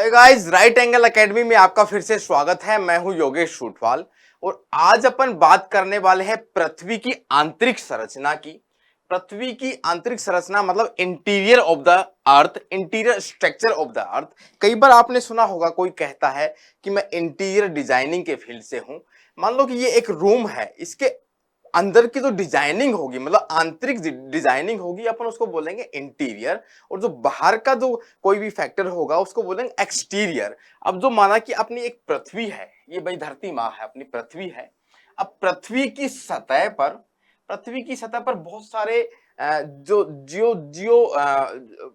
Hi guys, right angle academy में आपका फिर से स्वागत है। मैं हूं योगेश सूटवाल और आज अपन बात करने वाले हैं पृथ्वी की आंतरिक संरचना की। पृथ्वी की आंतरिक संरचना मतलब interior of the earth, interior structure of the earth. कई बार आपने सुना होगा कोई कहता है कि मैं इंटीरियर डिजाइनिंग के फील्ड से हूं। मान लो कि ये एक रूम है, इसके अंदर की जो डिजाइनिंग होगी मतलब आंतरिक डिजाइनिंग होगी, अपन उसको बोलेंगे इंटीरियर। और जो बाहर का जो कोई भी फैक्टर होगा उसको बोलेंगे एक्सटीरियर। अब जो माना कि अपनी एक पृथ्वी है, ये भाई धरती माँ है, अपनी पृथ्वी है। अब पृथ्वी की सतह पर बहुत सारे जो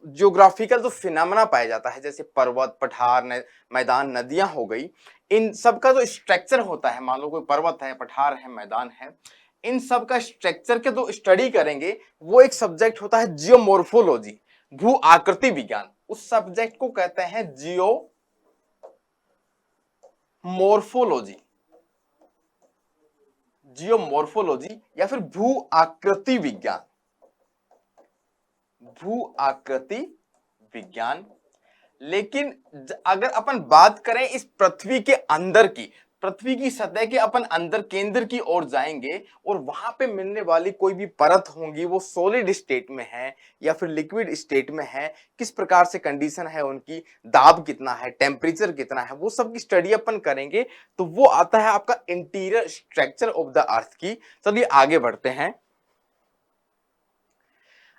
जियोग्राफिकल जो फिनोमेना पाया जाता है, जैसे पर्वत, पठार, मैदान, नदियां हो गई। इन सब का जो स्ट्रक्चर होता है, मान लो कोई पर्वत है, पठार है, मैदान है, इन सब का स्ट्रक्चर के जो स्टडी करेंगे वो एक सब्जेक्ट होता है जियोमोर्फोलॉजी, भू आकृति विज्ञान। उस सब्जेक्ट को कहते हैं जियोमोर्फोलॉजी, जियोमोर्फोलॉजी या फिर भू आकृति विज्ञान, भू आकृति विज्ञान। लेकिन अगर अपन बात करें इस पृथ्वी के अंदर की, पृथ्वी की सतह के अपन अंदर केंद्र की ओर जाएंगे और वहां पे मिलने वाली कोई भी परत होंगी, वो सॉलिड स्टेट में है या फिर लिक्विड स्टेट में है, किस प्रकार से कंडीशन है उनकी, दाब कितना है, टेम्परेचर कितना है, वो सब की स्टडी अपन करेंगे। तो वो आता है आपका interior structure of the earth की। चलिए आगे बढ़ते हैं।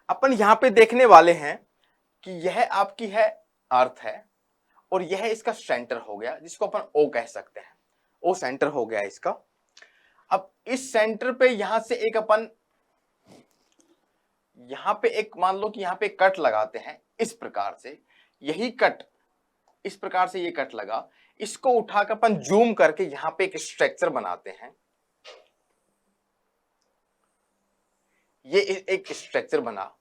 अपन यहां पे देखने वाले हैं कि यह आपकी है अर्थ है और यह इसका सेंटर हो गया, जिसको अपन ओ कह सकते हैं। ओ सेंटर हो गया इसका। अब इस सेंटर पे यहां से एक अपन यहां पे एक मान लो कि यहां पे कट लगाते हैं इस प्रकार से। यही कट इस प्रकार से ये कट लगा, इसको उठाकर अपन जूम करके यहां पे एक स्ट्रक्चर बनाते हैं। ये एक स्ट्रक्चर बना।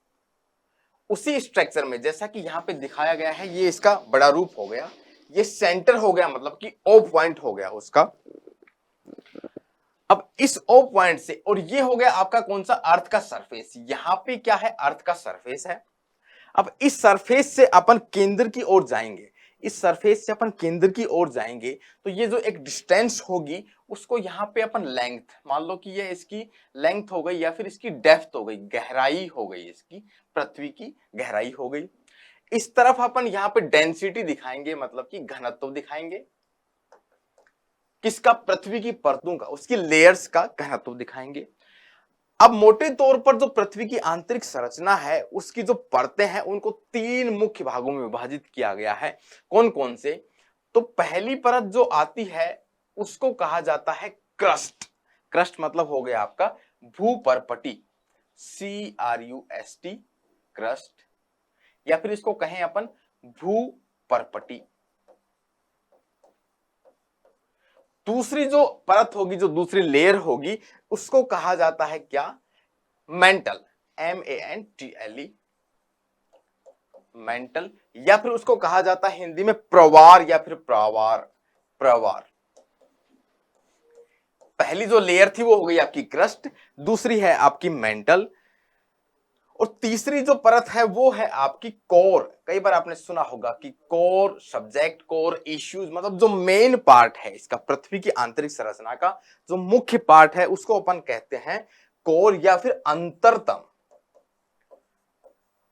उसी स्ट्रक्चर में जैसा कि यहां पे दिखाया गया है, ये इसका बड़ा रूप हो गया, ये सेंटर हो गया, मतलब कि ओ पॉइंट हो गया उसका। अब इस ओ पॉइंट से, और ये हो गया आपका कौन सा, अर्थ का सरफेस। यहां पे क्या है, अर्थ का सरफेस है। अब इस सरफेस से अपन केंद्र की ओर जाएंगे, इस सरफेस से अपन केंद्र की ओर जाएंगे तो ये जो एक डिस्टेंस होगी उसको यहाँ पे अपन लेंथ मान लो कि ये इसकी लेंथ हो गई या फिर इसकी डेप्थ हो गई, गहराई हो गई, इसकी पृथ्वी की गहराई हो गई। इस तरफ अपन यहाँ पे डेंसिटी दिखाएंगे, मतलब कि घनत्व दिखाएंगे। किसका, पृथ्वी की परतों का, उसकी लेयर्स का घनत्व दिखाएंगे। अब मोटे तौर पर जो पृथ्वी की आंतरिक संरचना है, उसकी जो परतें हैं उनको तीन मुख्य भागों में विभाजित किया गया है। कौन कौन से? तो पहली परत जो आती है उसको कहा जाता है क्रस्ट। क्रस्ट मतलब हो गया आपका भूपर्पटी, CRUST, क्रस्ट, या फिर इसको कहें अपन भूपर्पटी। दूसरी जो परत होगी, जो दूसरी लेयर होगी, उसको कहा जाता है क्या, मेंटल, MANTLE, मेंटल, या फिर उसको कहा जाता है हिंदी में प्रवार या फिर प्रावार, प्रवार। पहली जो लेयर थी वो हो गई आपकी क्रस्ट, दूसरी है आपकी मेंटल, और तीसरी जो परत है वो है आपकी कोर। कई बार आपने सुना होगा कि कोर सब्जेक्ट, कोर इश्यूज, मतलब जो मेन पार्ट है इसका, पृथ्वी की आंतरिक संरचना का जो मुख्य पार्ट है उसको अपन कहते हैं कोर या फिर अंतरतम।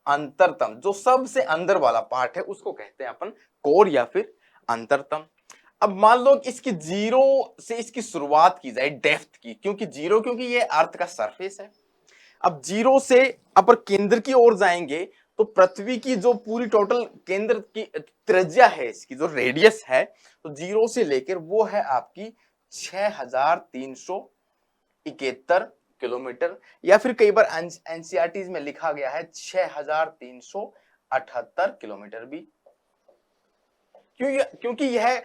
अंतरतम जो सबसे अंदर वाला पार्ट है उसको कहते हैं अपन कोर या फिर अंतरतम। अब मान लो कि इसकी जीरो से इसकी शुरुआत की जाए, डेप्थ की, क्योंकि ये अर्थ का सरफेस है। अब जीरो से अपर केंद्र की ओर जाएंगे तो पृथ्वी की जो पूरी टोटल केंद्र की त्रिज्या है, इसकी जो रेडियस है, तो जीरो से लेकर वो है आपकी 6371 किलोमीटर, या फिर कई बार एनसीईआरटी में लिखा गया है 6378 किलोमीटर भी। क्योंकि यह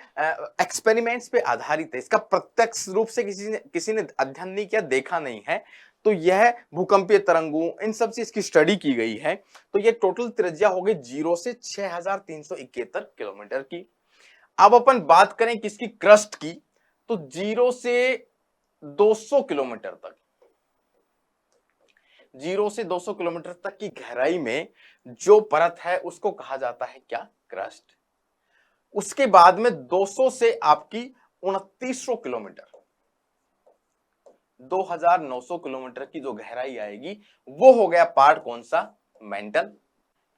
एक्सपेरिमेंट्स पे आधारित है, इसका प्रत्यक्ष रूप से किसी ने अध्ययन नहीं किया, देखा नहीं है। तो यह भूकंपीय तरंगों इन सब से इसकी स्टडी की गई है। तो यह टोटल त्रिज्या हो गई 0 से 6371 किलोमीटर की। अब अपन बात करें किसकी, क्रस्ट की, तो 0 से 200 किलोमीटर तक, 0 से 200 किलोमीटर तक की गहराई में जो परत है उसको कहा जाता है क्या, क्रस्ट। उसके बाद में 200 से आपकी 2900 किलोमीटर, 2900 किलोमीटर की जो गहराई आएगी वो हो गया पार्ट कौन सा, मेंटल,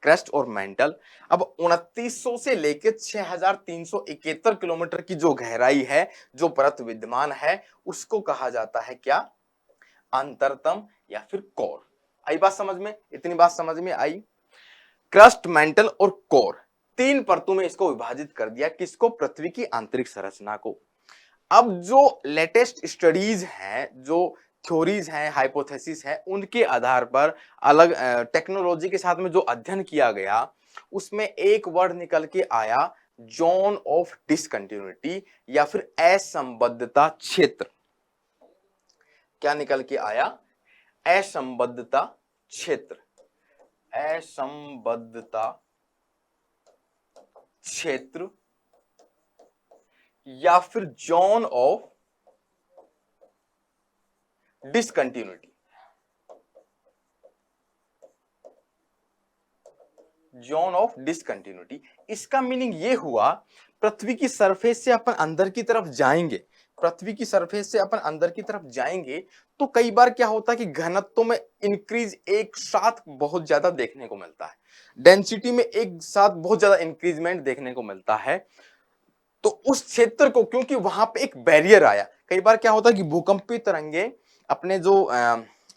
क्रस्ट और मेंटल। अब 2900 से लेकर 6371 किलोमीटर की जो गहराई है, जो परत विद्यमान है, उसको कहा जाता है क्या, अंतरतम या फिर कोर। आई बात समझ में, इतनी बात समझ में आई। क्रस्ट, मेंटल और कोर, तीन परतों में इसको विभाजित कर दिया, किसको, पृथ्वी की आंतरिक संरचना को। अब जो लेटेस्ट स्टडीज हैं, जो थ्योरीज हैं, हाइपोथेसिस है, उनके आधार पर अलग टेक्नोलॉजी के साथ में जो अध्ययन किया गया, उसमें एक वर्ड निकल के आया, जोन ऑफ डिसकंटिन्यूटी या फिर असंबद्धता क्षेत्र। क्या निकल के आया, असंबद्धता क्षेत्र, असंबद्धता क्षेत्र या फिर zone of discontinuity, zone of discontinuity. इसका मीनिंग ये हुआ, पृथ्वी की सरफेस से अपन अंदर की तरफ जाएंगे, पृथ्वी की सरफेस से अपन अंदर की तरफ जाएंगे तो कई बार क्या होता है कि घनत्व में इंक्रीज एक साथ बहुत ज्यादा देखने को मिलता है, डेंसिटी में एक साथ बहुत ज्यादा इंक्रीजमेंट देखने को मिलता है। तो उस क्षेत्र को, क्योंकि वहां पे एक बैरियर आया, कई बार क्या होता है कि भूकंपीय तरंगे अपने जो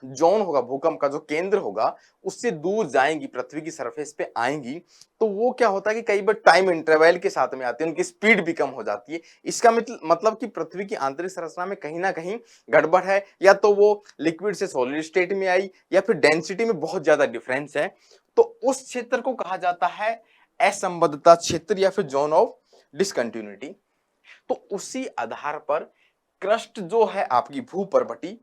जोन होगा, भूकंप का जो केंद्र होगा, उससे दूर जाएंगी, पृथ्वी की सरफेस पे आएंगी, तो वो क्या होता है कि कई बार टाइम इंटरवल के साथ में आती है, उनकी स्पीड भी कम हो जाती है। इसका मतलब कि पृथ्वी की आंतरिक संरचना में कहीं ना कहीं गड़बड़ है, या तो वो लिक्विड से सॉलिड स्टेट में आई, या फिर डेंसिटी में बहुत ज्यादा डिफरेंस है। तो उस क्षेत्र को कहा जाता है असंबद्धता क्षेत्र या फिर जोन ऑफ डिसकंटिन्यूटी। तो उसी आधार पर क्रस्ट जो है आपकी भूपर्वटी,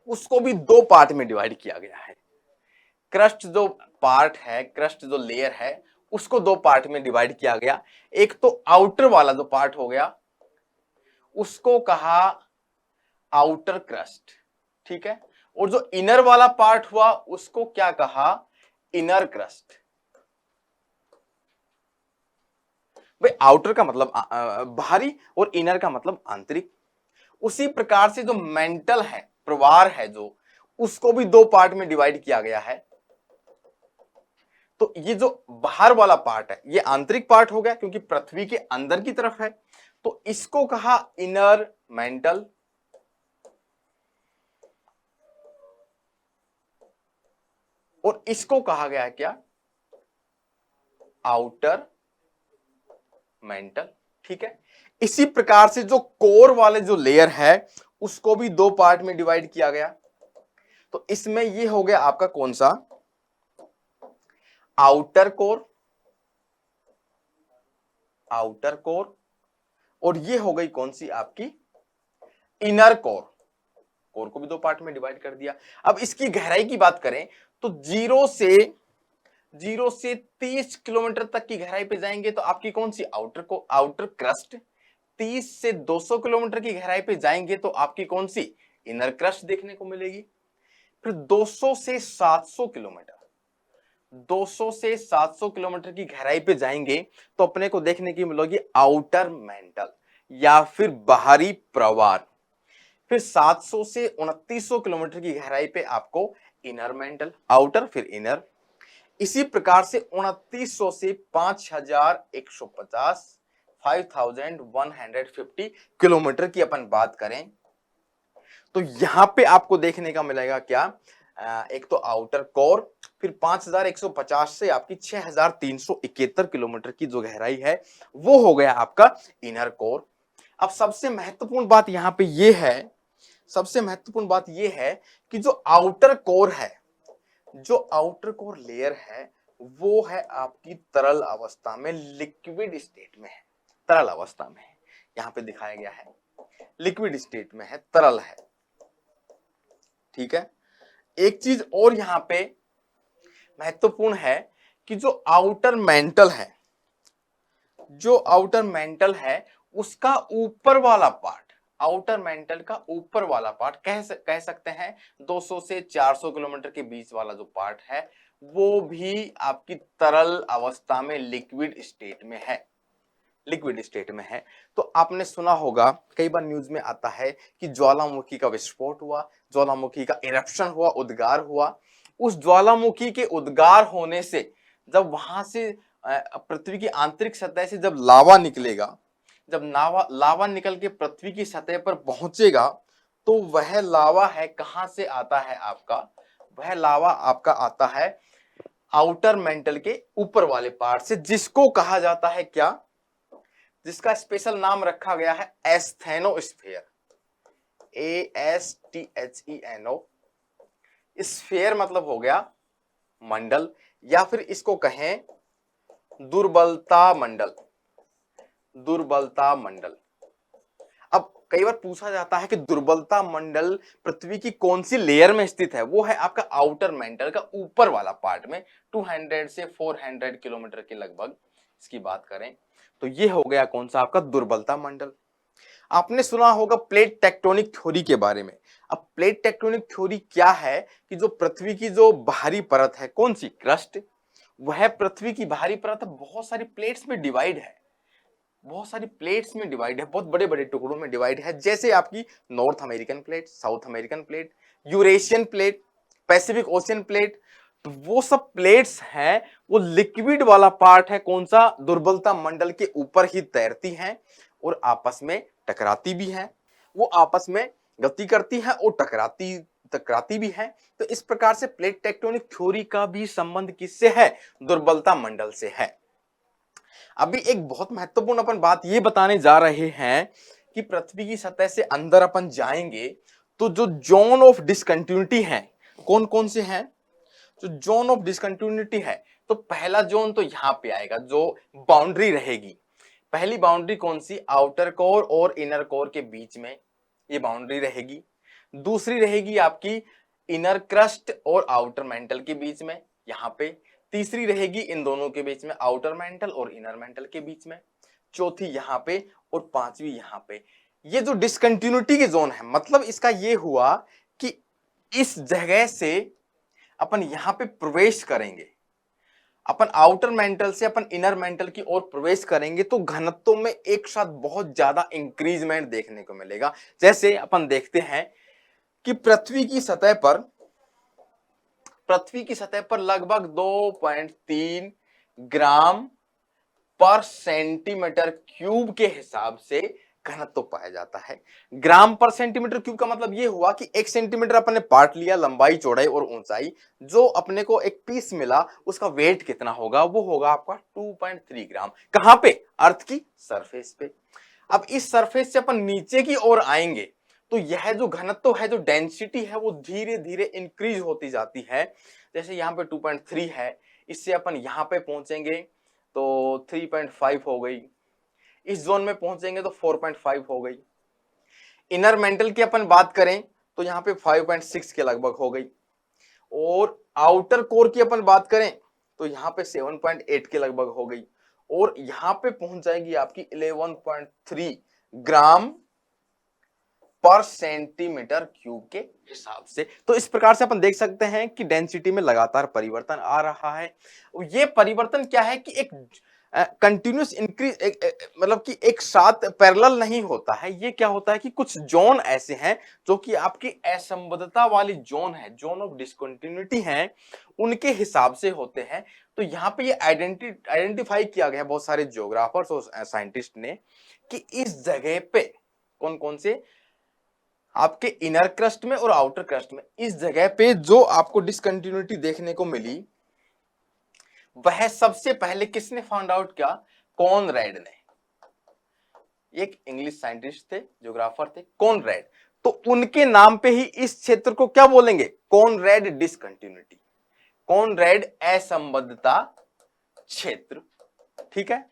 उसको भी दो पार्ट में डिवाइड किया गया है। क्रस्ट जो पार्ट है, क्रस्ट जो लेयर है, उसको दो पार्ट में डिवाइड किया गया। एक तो आउटर वाला जो पार्ट हो गया, उसको कहा आउटर क्रस्ट, ठीक है, और जो इनर वाला पार्ट हुआ उसको क्या कहा, इनर क्रस्ट। भाई आउटर का मतलब बाहरी और इनर का मतलब आंतरिक। उसी प्रकार से जो मेंटल है, प्रवार है जो, उसको भी दो पार्ट में डिवाइड किया गया है। तो ये जो बाहर वाला पार्ट है, ये आंतरिक पार्ट हो गया क्योंकि पृथ्वी के अंदर की तरफ है, तो इसको कहा इनर मेंटल, और इसको कहा गया है क्या, आउटर मेंटल, ठीक है। इसी प्रकार से जो कोर वाले जो लेयर है, उसको भी दो पार्ट में डिवाइड किया गया। तो इसमें ये हो गया आपका कौन सा, आउटर कोर, आउटर कोर, और ये हो गई कौन सी आपकी, इनर कोर। कोर को भी दो पार्ट में डिवाइड कर दिया। अब इसकी गहराई की बात करें तो 0 से 30 किलोमीटर तक की गहराई पे जाएंगे तो आपकी कौन सी, आउटर क्रस्ट। 30 से 200 किलोमीटर की गहराई पे जाएंगे तो आपकी कौन सी, इनर क्रस्ट देखने को मिलेगी। फिर 200 से 700 किलोमीटर, 200 से 700 किलोमीटर की गहराई पे जाएंगे तो अपने को देखने की मिलेगी आउटर मेंटल या फिर बाहरी प्रवार। फिर 700 से 2900 किलोमीटर की गहराई पे आपको इनर मेंटल, आउटर फिर इनर। इसी प्रकार से 2900 से 5150, 5150 किलोमीटर की अपन बात करें तो यहां पे आपको देखने का मिलेगा क्या, एक तो आउटर कोर, फिर 5150 से आपकी 6371 किलोमीटर की जो गहराई है वो हो गया आपका इनर कोर। अब सबसे महत्वपूर्ण बात यहां पे ये है, सबसे महत्वपूर्ण बात ये है कि जो आउटर कोर है, जो आउटर कोर लेयर है, वो है आपकी तरल अवस्था में, लिक्विड स्टेट में है, तरल अवस्था में है। यहां पे दिखाया गया है लिक्विड स्टेट में है, तरल है, ठीक है। एक चीज और यहां पे महत्वपूर्ण है कि जो आउटर मेंटल है, जो आउटर मेंटल है उसका ऊपर वाला पार्ट, आउटर मेंटल का ऊपर वाला पार्ट कह सकते हैं 200 से 400 किलोमीटर के बीच वाला जो पार्ट है वो भी आपकी तरल अवस्था में लिक्विड स्टेट में है, लिक्विड स्टेट में है। तो आपने सुना होगा, कई बार न्यूज में आता है कि ज्वालामुखी का विस्फोट हुआ, ज्वालामुखी का इरप्शन हुआ, उद्गार हुआ। उस ज्वालामुखी के उद्गार होने से जब वहां से पृथ्वी की आंतरिक सतह से जब लावा निकलेगा, जब लावा निकल के पृथ्वी की सतह पर पहुंचेगा, तो वह लावा है कहां से आता है आपका, वह लावा आपका आता है आउटर मेंटल के ऊपर वाले पार्ट से, जिसको कहा जाता है क्या, जिसका स्पेशल नाम रखा गया है एस्थेनोस्फीयर, ASTHENO। स्फीयर मतलब हो गया मंडल, या फिर इसको कहें दुर्बलता मंडल, दुर्बलता मंडल। अब कई बार पूछा जाता है कि दुर्बलता मंडल पृथ्वी की कौन सी लेयर में स्थित है, वो है आपका आउटर मेंटल का ऊपर वाला पार्ट में, 200 से 400 किलोमीटर के लगभग इसकी बात करें तो ये हो गया कौन सा आपका दुर्बलता मंडल। आपने सुना होगा प्लेट टेक्टोनिक थ्योरी के बारे में। अब प्लेट टेक्टोनिक थ्योरी क्या है कि जो पृथ्वी की जो बाहरी परत है, कौन सी, क्रस्ट, वह पृथ्वी की बाहरी परत बहुत सारी प्लेट्स में डिवाइड है, बहुत सारी प्लेट्स में डिवाइड है, बहुत बड़े बड़े टुकड़ों में डिवाइड है, जैसे आपकी north American plate, south American plate, Eurasian plate, Pacific ocean plate. तो वो सब प्लेट्स हैं, वो लिक्विड वाला पार्ट है कौन सा, दुर्बलता मंडल के ऊपर ही तैरती हैं और आपस में टकराती भी हैं, वो आपस में गति करती है और टकराती टकराती भी है। तो इस प्रकार से प्लेट टेक्टोनिक थ्योरी का भी संबंध किससे है, दुर्बलता मंडल से है। अभी एक बहुत महत्वपूर्ण अपन बात ये बताने जा रहे हैं कि पृथ्वी की सतह से अंदर अपन जाएंगे तो जो जोन ऑफ डिसकंटिन्यूटी है, कौन कौन से हैं, जो जोन ऑफ डिसकंटिन्यूटी है, तो पहला जोन तो यहां पे आएगा, जो बाउंड्री रहेगी। पहली बाउंड्री कौन सी, आउटर कोर और इनर कोर के बीच में ये बाउंड्री रहेगी। दूसरी रहेगी आपकी इनर क्रस्ट और आउटर मेंटल के बीच में, यहां पे। तीसरी रहेगी इन दोनों के बीच में, आउटर मेंटल और इनर मेंटल के बीच में। चौथी यहां पे और पांचवी यहां पे। ये जो डिसकंटिन्यूटी की जोन है, मतलब इसका ये हुआ कि इस जगह से अपन यहां पे प्रवेश करेंगे, अपन आउटर मेंटल से अपन इनर मेंटल की ओर प्रवेश करेंगे तो घनत्व में एक साथ बहुत ज्यादा इंक्रीजमेंट देखने को मिलेगा। जैसे अपन देखते हैं कि पृथ्वी की सतह पर लगभग 2.3 ग्राम पर सेंटीमीटर क्यूब के हिसाब से घनत्व पाया जाता है। ग्राम पर सेंटीमीटर क्यूब का मतलब यह हुआ कि 1 सेंटीमीटर अपने पार्ट लिया, लंबाई, चौड़ाई और ऊंचाई, जो अपने को एक पीस मिला उसका वेट कितना होगा, वो होगा आपका 2.3 ग्राम। कहां पे, अर्थ की सरफेस पे। अब इस सरफेस से अपन नीचे की ओर आएंगे तो यह जो घनत्व है, जो डेंसिटी है, वो धीरे धीरे इंक्रीज होती जाती है। जैसे यहाँ पे 2.3 है, इससे अपन यहाँ पे पहुंचेंगे तो 3.5 हो गई, इस जोन में पहुंचेंगे तो 4.5 हो गई। इनर मेंटल की अपन बात करें तो यहाँ पे 5.6 के लगभग हो गई, और आउटर कोर की अपन बात करें तो यहाँ पे 7.8 के लगभग हो गई, और यहाँ पे पहुंच जाएगी आपकी 11.3 ग्राम पर सेंटीमीटर क्यूब के हिसाब से। तो इस प्रकार से अपन देख सकते हैं कि डेंसिटी में लगातार परिवर्तन आ रहा है। ये परिवर्तन क्या है कि एक कंटिन्यूस इंक्रीज, मतलब कि एक साथ पैरेलल नहीं होता है। ये क्या होता है कि कुछ जोन ऐसे हैं जो कि आपकी असंबद्धता वाली जोन है, जोन ऑफ डिसकंटिन्यूटी है, उनके हिसाब से होते हैं। तो यहाँ पे ये आइडेंटिफाई किया गया बहुत सारे ज्योग्राफर्स और साइंटिस्ट ने कि इस जगह पे कौन कौन से आपके इनर क्रस्ट में और आउटर क्रस्ट में, इस जगह पे जो आपको डिसकंटिन्यूटी देखने को मिली, वह सबसे पहले किसने फाउंड आउट किया, कॉनरैड ने। एक इंग्लिश साइंटिस्ट थे, ज्योग्राफर थे, कॉनरैड। तो उनके नाम पे ही इस क्षेत्र को क्या बोलेंगे, कॉनरैड डिसकंटिन्यूटी, कॉनरैड असंबद्धता क्षेत्र। ठीक है।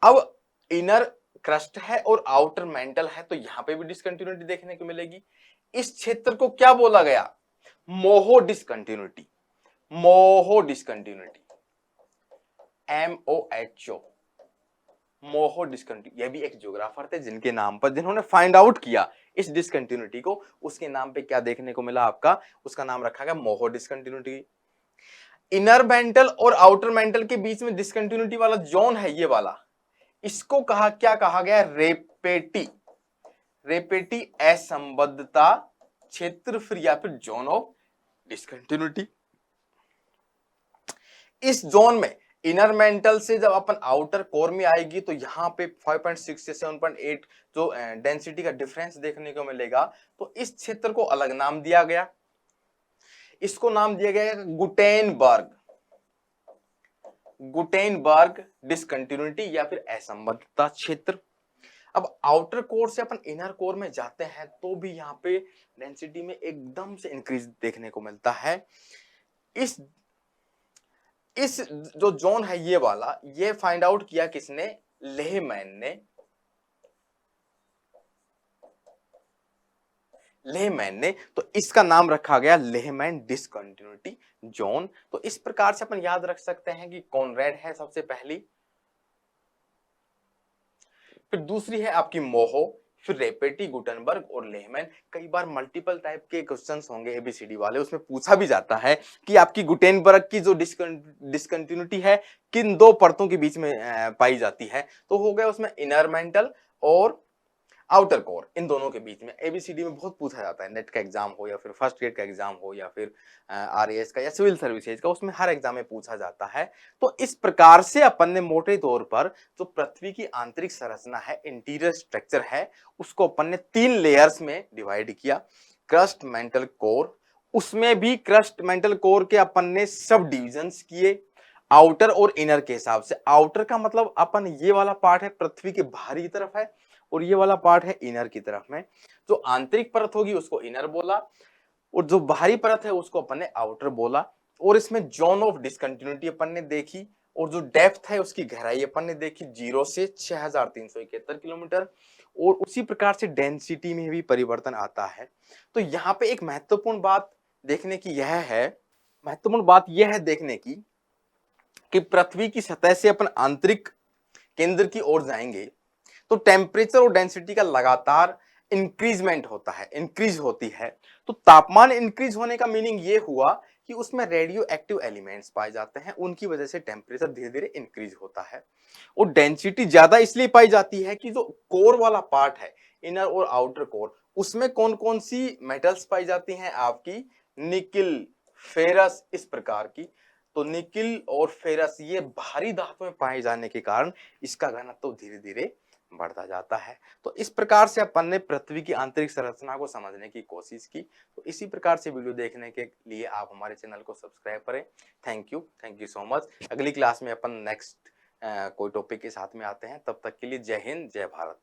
अब इनर क्रस्ट है और आउटर मेंटल है, तो यहां पे भी डिसकंटिन्यूटी देखने को मिलेगी। इस क्षेत्र को क्या बोला गया, मोहो डिसकंटिन्यूटी, मोहो डिसकंटिन्यूटी, MOHO, मोहो डिसकंटिन्यूटी। यह भी एक ज्योग्राफर थे जिनके नाम पर, जिन्होंने फाइंड आउट किया इस डिसकंटिन्यूटी को, उसके नाम पे क्या देखने को मिला आपका, उसका नाम रखा गया मोहो डिसकंटिन्यूटी। इनर मेंटल और आउटर मेंटल के बीच में डिसकंटिन्यूटी वाला जोन है ये वाला, इसको क्या कहा गया? रेपेटी, रेपेटी असंबद्धता क्षेत्र, फिर या फिर जोन ऑफ डिसकंटिन्यूटी। इस जोन में इनर मेंटल से जब अपन आउटर कोर में आएगी तो यहाँ पे 5.6 से 7.8 जो डेंसिटी का डिफरेंस देखने को मिलेगा। तो इस क्षेत्र को अलग नाम दिया गया, इसको नाम दिया गया गुटेनबर्ग, गुटेनबर्ग डिसकंटिन्यूटी या फिर असंबद्धता क्षेत्र। अब आउटर कोर से अपन इनर कोर में जाते हैं तो भी यहाँ पे डेंसिटी में एकदम से इंक्रीज देखने को मिलता है। इस जो जोन है ये वाला, ये फाइंड आउट किया किसने? लेहमैन ने। लेहमैन ने, तो इसका नाम रखा गया लेहमैन डिसकंटिन्यूटी जोन। तो इस प्रकार से अपन याद रख सकते हैं कि कॉनरेड है सबसे पहली, फिर दूसरी है आपकी मोहो, फिर रेपेटी, गुटेनबर्ग और लेहमैन। कई बार मल्टीपल टाइप के क्वेश्चंस होंगे एबीसीडी वाले, उसमें पूछा भी जाता है कि आपकी गुटेनबर्ग की जो डिसकंटिन्यूटी है किन दो परतों के बीच में पाई जाती है। तो हो गया उसमें इनर मेंटल और आउटर कोर, इन दोनों के बीच में। एबीसीडी में बहुत पूछा जाता है, नेट का एग्जाम हो या फिर फर्स्ट ग्रेड का एग्जाम हो या फिर आरएएस का या सिविल सर्विसेज का, उसमें हर एग्जाम में पूछा जाता है। तो इस प्रकार से अपन ने मोटे तौर पर जो पृथ्वी की आंतरिक संरचना है, इंटीरियर स्ट्रक्चर है, उसको अपन ने 3 लेयर्स में डिवाइड किया। Crust, mental, core. उसमें भी क्रस्ट, मेंटल, कोर के अपन ने सब डिविजन्स किए आउटर और इनर के हिसाब से। आउटर का मतलब अपन ये वाला पार्ट है पृथ्वी के बाहरी की तरफ है, और ये वाला पार्ट है इनर की तरफ में। जो आंतरिक परत होगी उसको इनर बोला, और जो बाहरी परत है उसको अपन ने आउटर बोला। और इसमें जोन ऑफ डिसकंटिन्यूटी अपन ने देखी, और जो डेप्थ है उसकी गहराई अपन ने देखी 0 से 6371 किलोमीटर। और उसी प्रकार से डेंसिटी में भी परिवर्तन आता है। तो यहाँ पे एक महत्वपूर्ण बात देखने की यह है, महत्वपूर्ण बात यह है देखने की कि पृथ्वी की सतह से अपन आंतरिक केंद्र की ओर जाएंगे तो टेम्परेचर और डेंसिटी का लगातार इंक्रीजमेंट होता है, इंक्रीज होती है। तो तापमान इंक्रीज होने का मीनिंग ये हुआ कि उसमें रेडियो एक्टिव एलिमेंट्स पाए जाते हैं, उनकी वजह से टेम्परेचर धीरे धीरे इंक्रीज होता है। और डेंसिटी ज्यादा इसलिए पाई जाती है कि जो कोर वाला पार्ट है, इनर और आउटर कोर, उसमें कौन कौन सी मेटल्स पाई जाती हैं? आपकी निकिल, फेरस, इस प्रकार की। तो निकिल और फेरस ये भारी धातुएं पाए जाने के कारण इसका घनत्व तो धीरे धीरे बढ़ता जाता है। तो इस प्रकार से अपन ने पृथ्वी की आंतरिक संरचना को समझने की कोशिश की। तो इसी प्रकार से वीडियो देखने के लिए आप हमारे चैनल को सब्सक्राइब करें। Thank you so much. अगली क्लास में अपन नेक्स्ट कोई टॉपिक के साथ में आते हैं। तब तक के लिए जय हिंद, जय भारत।